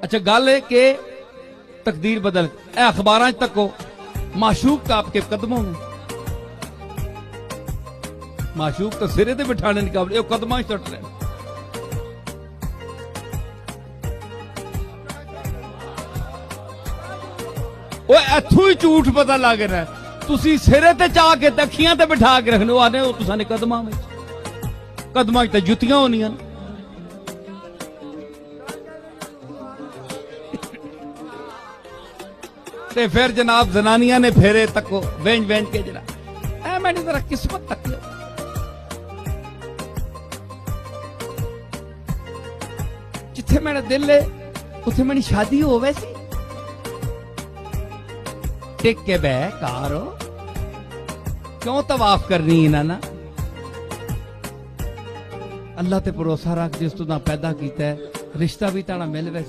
अच्छा गल है कि तकदीर बदल अखबार तको माशूक तो आपके कदमों में, माशूक तो सिरे ते बिठाने की काबल कदम चट रहे। इथों ही झूठ पता लग रहा है। तुसी सिरे ते चाह के अखियां ते बिठा के रखने आने हो तुसाने कदमां में, कदमां च जुत्तियां होनियां। ते फिर जनाब जनानियां ने फेरे तको वेंज वेंज के जरा ऐ मैंने जरा किस्मत तक लो। जिथे मेरा दिल है उथे मेरी शादी हो वैसी टिक के बह कारो क्यों तवाफ करनी इन्हां ना। अल्लाह ते भरोसा रख जिस तू पैदा किया रिश्ता भी ताना मिल वैसे।